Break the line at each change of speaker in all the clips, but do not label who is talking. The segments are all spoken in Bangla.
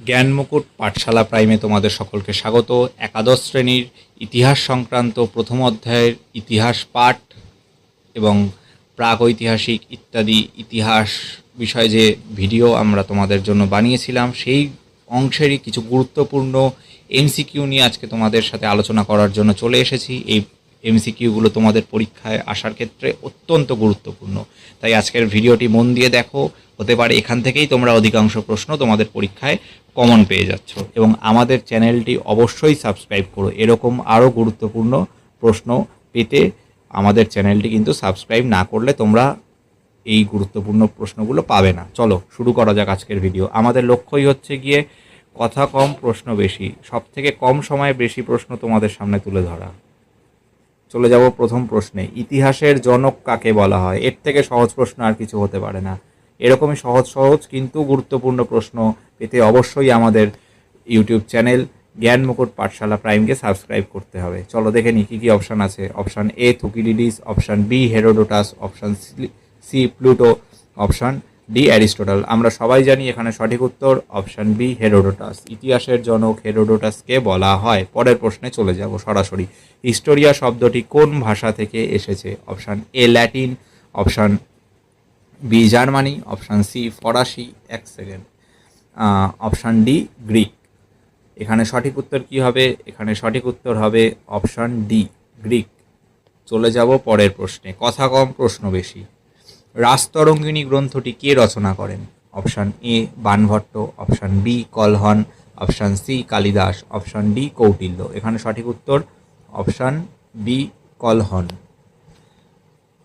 জ্ঞানমুকুট পাঠশালা প্রাইমে তোমাদের সকলকে স্বাগত। একাদশ শ্রেণীর ইতিহাস সংক্রান্ত প্রথম অধ্যায়ের ইতিহাস পাঠ এবং প্রাগৈতিহাসিক ইত্যাদি ইতিহাস বিষয়ে যে ভিডিও আমরা তোমাদের জন্য বানিয়েছিলাম, সেই অংশেরই কিছু গুরুত্বপূর্ণ এমসিকিউ নিয়ে আজকে তোমাদের সাথে আলোচনা করার জন্য চলে এসেছি। এই এমসিকিউগুলো তোমাদের পরীক্ষায় আসার ক্ষেত্রে অত্যন্ত গুরুত্বপূর্ণ, তাই আজকের ভিডিওটি মন দিয়ে দেখো। হতে পারে এখান থেকেই তোমরা অধিকাংশ প্রশ্ন তোমাদের পরীক্ষায় কমন পেয়ে যাচ্ছ। এবং আমাদের চ্যানেলটি অবশ্যই সাবস্ক্রাইব করো, এরকম আরও গুরুত্বপূর্ণ প্রশ্ন পেতে আমাদের চ্যানেলটি কিন্তু সাবস্ক্রাইব না করলে তোমরা এই গুরুত্বপূর্ণ প্রশ্নগুলো পাবে না। চলো শুরু করা যাক আজকের ভিডিও। আমাদের লক্ষ্যই হচ্ছে গিয়ে কথা কম প্রশ্ন বেশি, সব থেকে কম সময়ে বেশি প্রশ্ন তোমাদের সামনে তুলে ধরা। চলে যাব প্রথম প্রশ্নে। ইতিহাসের জনক কাকে বলা হয়? এর থেকে সহজ প্রশ্ন আর কিছু হতে পারে না। এরকমই সহজ সহজ কিন্তু গুরুত্বপূর্ণ প্রশ্ন পেতে অবশ্যই আমাদের ইউটিউব চ্যানেল জ্ঞানমুকুট পাঠশালা প্রাইমকে সাবস্ক্রাইব করতে হবে। চলো দেখে নিই কী কী অপশান আছে। Option A Thucydides, option B Herodotus, option C Pluto, option D Aristotle. আমরা সবাই জানি এখানে সঠিক উত্তর অপশান বি হেরোডোটাস। ইতিহাসের জনক হেরোডোটাসকে বলা হয়। পরের প্রশ্নে চলে যাব সরাসরি। হিস্টোরিয়া শব্দটি কোন ভাষা থেকে এসেছে? Option A Latin, option B Germany, option C ফরাসি, এক সেকেন্ড, অপশান ডি গ্রিক। এখানে সঠিক উত্তর কি হবে? এখানে সঠিক উত্তর হবে অপশান ডি গ্রিক। চলে যাব পরের প্রশ্নে। কথা কম প্রশ্ন বেশি। রাজতরঙ্গিনী গ্রন্থটি কে রচনা করেন? Option A Banabhatta, option B Kalhana, option C Kalidasa, option D Kautilya. এখানে সঠিক উত্তর অপশান বি কলহন।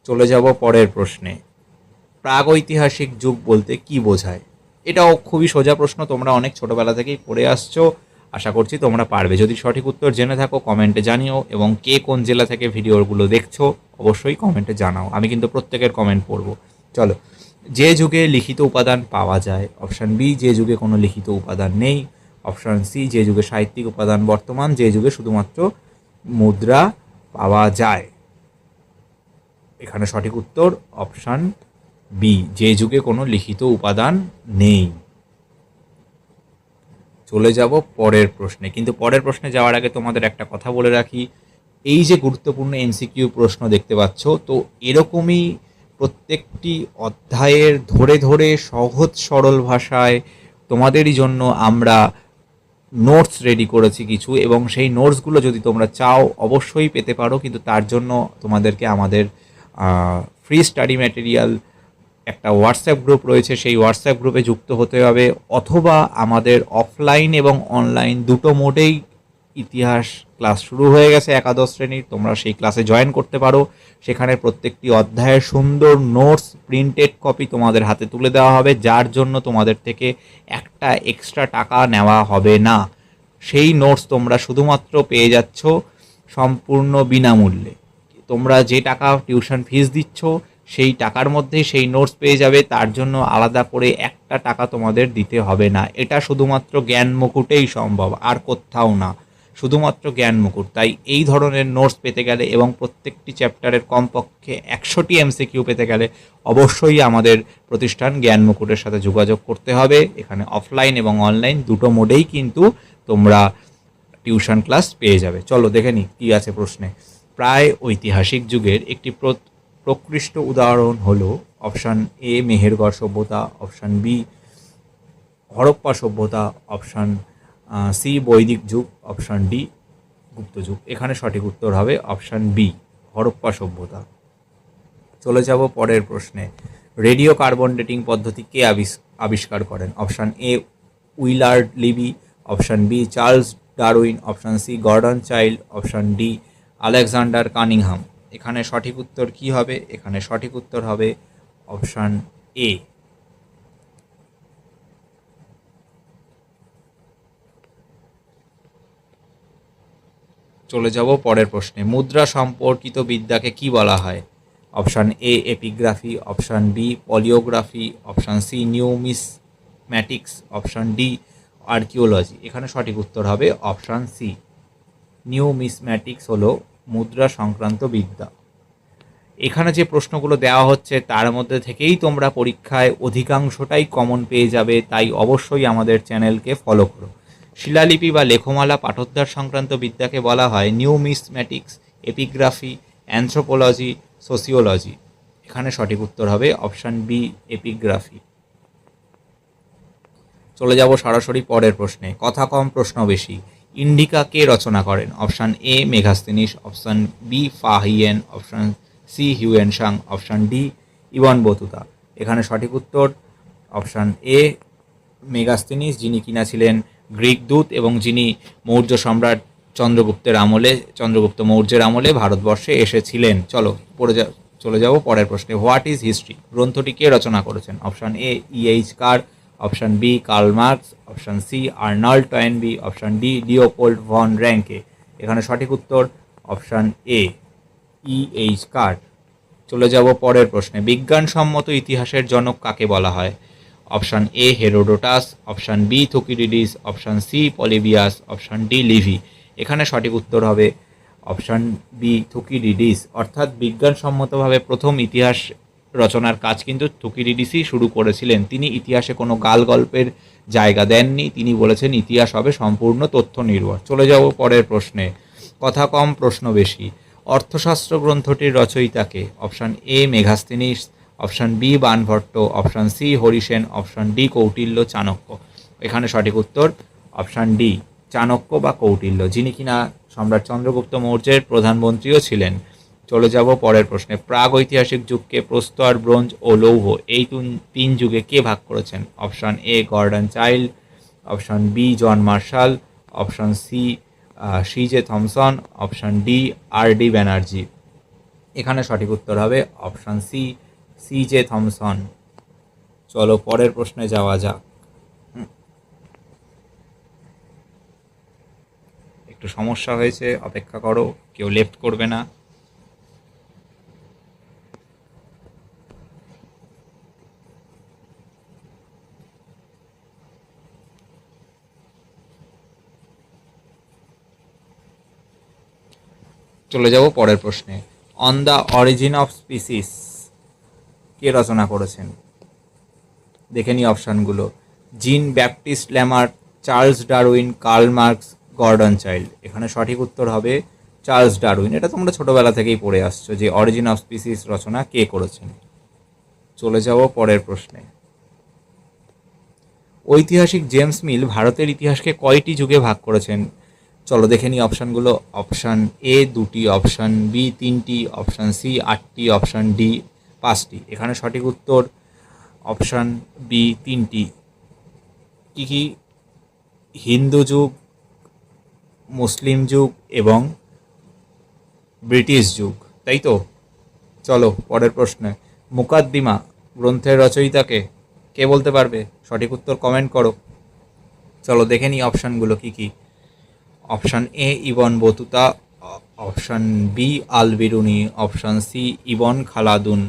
চলে যাব পরের প্রশ্নে। প্রাগৈতিহাসিক যুগ বলতে কি বোঝায়? এটাও খুবই সোজা প্রশ্ন, তোমরা অনেক ছোটোবেলা থেকেই পড়ে আসছো, আশা করছি তোমরা পারবে। যদি সঠিক উত্তর জেনে থাকো কমেন্টে জানিও, এবং কে কোন জেলা থেকে ভিডিওগুলো দেখছো অবশ্যই কমেন্টে জানাও। আমি কিন্তু প্রত্যেকের কমেন্ট পড়বো। চলো, যে যুগে লিখিত উপাদান পাওয়া যায়? অপশান বি যে যুগে কোনো লিখিত উপাদান নেই, অপশান সি যে যুগে সাহিত্যিক উপাদান বর্তমান, যে যুগে শুধুমাত্র মুদ্রা পাওয়া যায়। এখানে সঠিক উত্তর অপশান বি যে যুগে কোনো লিখিত উপাদান নেই। চলে যাব পরের প্রশ্নে, কিন্তু পরের প্রশ্নে যাওয়ার আগে তোমাদের একটা কথা বলে রাখি। এই যে গুরুত্বপূর্ণ এমসিকিউ প্রশ্ন দেখতে পাচ্ছ, তো এরকমই প্রত্যেকটি অধ্যায়ের ধরে ধরে সহজ সরল ভাষায় তোমাদেরই জন্য আমরা নোটস রেডি করেছি কিছু, এবং সেই নোটসগুলো যদি তোমরা চাও অবশ্যই পেতে পারো। কিন্তু তার জন্য তোমাদেরকে আমাদের ফ্রি স্টাডি ম্যাটেরিয়াল একটা হোয়াটসঅ্যাপ গ্রুপ রয়েছে, সেই হোয়াটসঅ্যাপ গ্রুপে যুক্ত হতে হবে, অথবা আমাদের অফলাইন এবং অনলাইন দুটো মোডেই ইতিহাস ক্লাস শুরু হয়ে গেছে একাদশ শ্রেণীর। তোমরা সেই ক্লাসে জয়েন করতে পারো। সেখানে প্রত্যেকটি অধ্যায়ের সুন্দর নোটস প্রিন্টেড কপি তোমাদের হাতে তুলে দেওয়া হবে, যার জন্য তোমাদের থেকে একটা এক্সট্রা টাকা নেওয়া হবে না। সেই নোটস তোমরা শুধুমাত্র পেয়ে যাচ্ছ সম্পূর্ণ বিনামূল্যে। তোমরা যে টাকা টিউশন ফিস দিচ্ছ সেই টাকার মধ্যেই সেই নোটস পেয়ে যাবে, তার জন্য আলাদা করে একটা টাকা তোমাদের দিতে হবে না। এটা শুধুমাত্র জ্ঞানমুকুটেই সম্ভব, আর কোথাও না, শুধুমাত্র জ্ঞানমুকুট। তাই এই ধরনের নোটস পেতে গেলে এবং প্রত্যেকটি চ্যাপ্টারের কমপক্ষে 100টি এমসিকিউ পেতে গেলে অবশ্যই আমাদের প্রতিষ্ঠান জ্ঞানমুকুটের সাথে যোগাযোগ করতে হবে। এখানে অফলাইন এবং অনলাইন দুটো মোডেই কিন্তু তোমরা টিউশন ক্লাস পেয়ে যাবে। চলো দেখে নিই কী আছে প্রশ্নে। প্রায় ঐতিহাসিক যুগের একটি প্রকৃষ্ট উদাহরণ হলো? অপশান এ মেহেরগড় সভ্যতা, অপশান বি হরপ্পা সভ্যতা, অপশান সি বৈদিক যুগ, অপশান ডি গুপ্ত যুগ। এখানে সঠিক উত্তর হবে অপশান বি হরপ্পা সভ্যতা। চলে যাব পরের প্রশ্নে। রেডিও কার্বন ডেটিং পদ্ধতি কে আবিষ্কার করেন? Option A Willard Libby, option B Charles Darwin, option C Gordon Childe, option D Alexander Cunningham. এখানে সঠিক উত্তর কি হবে? এখানে সঠিক উত্তর হবে অপশান এ। চলে যাব পরের প্রশ্নে। মুদ্রা সম্পর্কিত বিদ্যাকে কি বলা হয়? Option A epigraphy, option B palaeography, option C numismatics, option D archaeology. এখানে সঠিক উত্তর হবে অপশান সি নিউমিসম্যাটিক্স হলো মুদ্রা সংক্রান্ত বিদ্যা। এখানে যে প্রশ্নগুলো দেওয়া হচ্ছে তার মধ্যে থেকেই তোমরা পরীক্ষায় অধিকাংশটাই কমন পেয়ে যাবে, তাই অবশ্যই আমাদের চ্যানেলকে ফলো করো। শিলালিপি বা লেখমালা পাঠোদ্ধার সংক্রান্ত বিদ্যাকে বলা হয় নিউমিসম্যাটিক্স, এপিগ্রাফি, অ্যানথ্রোপোলজি, সোসিওলজি। এখানে সঠিক উত্তর হবে অপশান বি, এপিগ্রাফি। চলে যাব সরাসরি পরের প্রশ্নে। কথা কম প্রশ্ন বেশি। ইন্ডিকা কে রচনা করেন? Option A Megasthenes, option B Fahien, option C Hiuen Tsang, option D Ibn Battuta. এখানে সঠিক উত্তর অপশান এ মেগাস্তিনিস, যিনি কিনা ছিলেন গ্রিক দূত এবং যিনি মৌর্য সম্রাট চন্দ্রগুপ্ত মৌর্যের আমলে ভারতবর্ষে এসেছিলেন। চলে যাব পরের প্রশ্নে। হোয়াট ইজ হিস্ট্রি গ্রন্থটি কে রচনা করেছেন? Option A E H Carr, option B Karl Marx, option C Arnold Toynbee, option D Leopold von Ranke. এখানে সঠিক উত্তর অপশান এ ইএইচ কার। চলে যাব পরের প্রশ্নে। বিজ্ঞানসম্মত ইতিহাসের জনক কাকে বলা হয়? Option A Herodotus, option B Thucydides, option C Polybius, option D Livy. এখানে সঠিক উত্তর হবে অপশান বি থুকিডিডিস। অর্থাৎ বিজ্ঞানসম্মতভাবে প্রথম ইতিহাস রচনার কাজ কিন্তু থুকিডিডিসই শুরু করেছিলেন। তিনি ইতিহাসে কোনো গাল গল্পের জায়গা দেননি, তিনি বলেছেন ইতিহাস হবে সম্পূর্ণ তথ্য নির্ভর। চলে যাব পরের প্রশ্নে। কথা কম প্রশ্ন বেশি। অর্থশাস্ত্র গ্রন্থটির রচয়িতাকে? Option A Megasthenes, option B Banabhatta, option C Harisena, option D Kautilya Chanakya. এখানে সঠিক উত্তর অপশান ডি চাণক্য বা কৌটিল্য, যিনি কিনা সম্রাট চন্দ্রগুপ্ত মৌর্যের প্রধানমন্ত্রীও ছিলেন। চলে যাব পরের প্রশ্নে। প্রাগ ঐতিহাসিক যুগকে প্রস্তর, ব্রোঞ্জ ও লৌহ এই তিন যুগে কে ভাগ করেছেন? Option A Gordon Childe, option B John Marshall, option C CJ Thomsen, option D R D Banerjee. এখানে সঠিক উত্তর হবে অপশান সি সিজে থমসন। চলো পরের প্রশ্নে যাওয়া যাক। একটু সমস্যা হয়েছে, অপেক্ষা করো, কেউ লেফট করবে না। চলে যাব পরের প্রশ্নে। On the Origin of Species কে রচনা করেছেন? দেখে নিই অপশানগুলো। Jean Baptiste Lamarck, Charles Darwin, Karl Marx, Gordon Childe. এখানে সঠিক উত্তর হবে চার্লস ডারউইন। এটা তোমরা ছোটোবেলা থেকেই পড়ে আসছো যে অরিজিন অফ স্পিসিস রচনা কে করেছেন। চলে যাব পরের প্রশ্নে। ঐতিহাসিক জেমস মিল ভারতের ইতিহাসকে কয়টি যুগে ভাগ করেছেন? চলো দেখে নিই অপশানগুলো। অপশান এ 2টি, অপশান বি 3টি, অপশান সি 8টি, অপশান ডি 5টি। এখানে সঠিক উত্তর অপশান বি 3টি। কী কী? হিন্দু যুগ, মুসলিম যুগ এবং ব্রিটিশ যুগ, তাই তো? চলো পরের প্রশ্নে। মুকাদ্দিমা গ্রন্থের রচয়িতাকে? কে বলতে পারবে? সঠিক উত্তর কমেন্ট করো। চলো দেখে নিই অপশানগুলো কী কী। Option A Ibn Battuta, option B Al Biruni, option C Ibn Khaldun,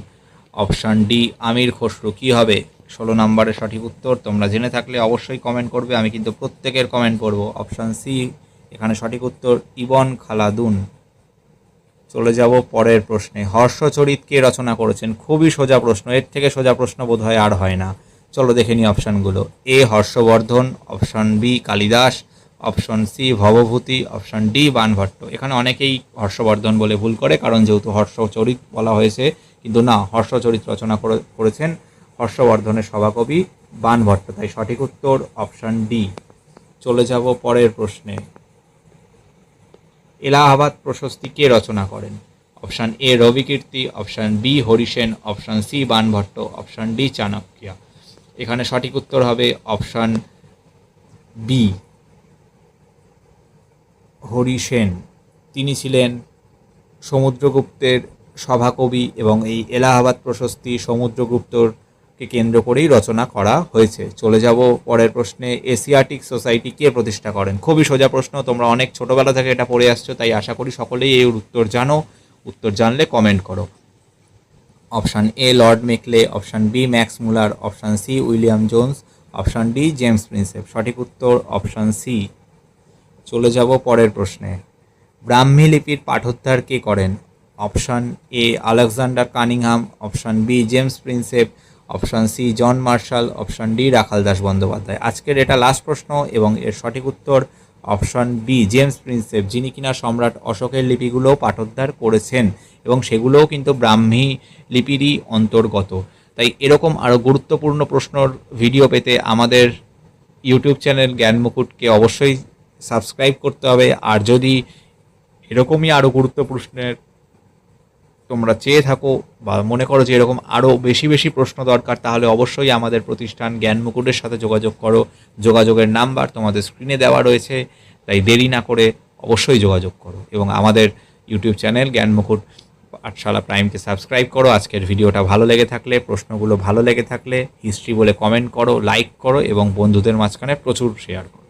option D Amir Khusrau. কী হবে 16 নম্বরের সঠিক উত্তর? তোমরা জেনে থাকলে অবশ্যই কমেন্ট করবে, আমি কিন্তু প্রত্যেকের কমেন্ট করব। অপশান সি এখানে সঠিক উত্তর ইবন খালাদুন। চলে যাব পরের প্রশ্নে। হর্ষচরিত কে রচনা করেছেন? খুবই সোজা প্রশ্ন, এর থেকে সোজা প্রশ্ন বোধ হয় আর হয় না। চলো দেখে নিই অপশানগুলো। A Harshavardhana, option B Kalidasa, option C Bhavabhuti, option D Banabhatta. এখানে অনেকেই হর্ষবর্ধন বলে ভুল করে, কারণ যেহেতু হর্ষচরিত বলা হয়েছে, কিন্তু না, হর্ষচরিত রচনা করেছেন হর্ষবর্ধনের সভাকবি বাণভট্ট, তাই সঠিক উত্তর অপশান ডি। চলে যাব পরের প্রশ্নে। এলাহাবাদ প্রশস্তি কে রচনা করেন? Option A Ravikirti, option B Harisena, option C Banabhatta, option D Chanakya. এখানে সঠিক উত্তর হবে অপশান বি হরিসেন। তিনি ছিলেন সমুদ্রগুপ্তের সভাকবি এবং এই এলাহাবাদ প্রশস্তি সমুদ্রগুপ্তকে কেন্দ্র করেই রচনা করা হয়েছে। চলে যাব পরের প্রশ্নে। এশিয়াটিক সোসাইটি কে প্রতিষ্ঠা করেন? খুবই সোজা প্রশ্ন, তোমরা অনেক ছোটোবেলা থেকে এটা পড়ে আসছো, তাই আশা করি সকলেই এর উত্তর জানো। উত্তর জানলে কমেন্ট করো। Option A Lord Macaulay, option B Max Muller, option C William Jones, option D James Prinsep. সঠিক উত্তর অপশান সি। চলে যাব পরের প্রশ্নে। ব্রাহ্মী লিপির পাঠোদ্ধার কে করেন? Option A Alexander Cunningham, option B James Prinsep, option C John Marshall, option D Rakhal Das Bandyopadhyay. আজকের এটা লাস্ট প্রশ্ন এবং এর সঠিক উত্তর অপশান বি জেমস প্রিন্সেপ, যিনি কিনা সম্রাট অশোকের লিপিগুলোও পাঠোদ্ধার করেছেন এবং সেগুলোও কিন্তু ব্রাহ্মী লিপিরই অন্তর্গত। তাই এরকম আরও গুরুত্বপূর্ণ প্রশ্নর ভিডিও পেতে আমাদের ইউটিউব চ্যানেল জ্ঞান মুকুটকে অবশ্যই সাবস্ক্রাইব করতে হবে। আর যদি এরকমই আরও গুরুত্বপূর্ণ প্রশ্নের তোমরা চেয়ে থাকো বা মনে করো যে এরকম আরও বেশি বেশি প্রশ্ন দরকার, তাহলে অবশ্যই আমাদের প্রতিষ্ঠান জ্ঞান মুকুটের সাথে যোগাযোগ করো। যোগাযোগের নাম্বার তোমাদের স্ক্রিনে দেওয়া রয়েছে, তাই দেরি না করে অবশ্যই যোগাযোগ করো এবং আমাদের ইউটিউব চ্যানেল জ্ঞান মুকুট পাঠশালা প্রাইমকে সাবস্ক্রাইব করো। আজকের ভিডিওটা ভালো লেগে থাকলে, প্রশ্নগুলো ভালো লেগে থাকলে হিস্ট্রি বলে কমেন্ট করো, লাইক করো এবং বন্ধুদের মাঝখানে প্রচুর শেয়ার করো।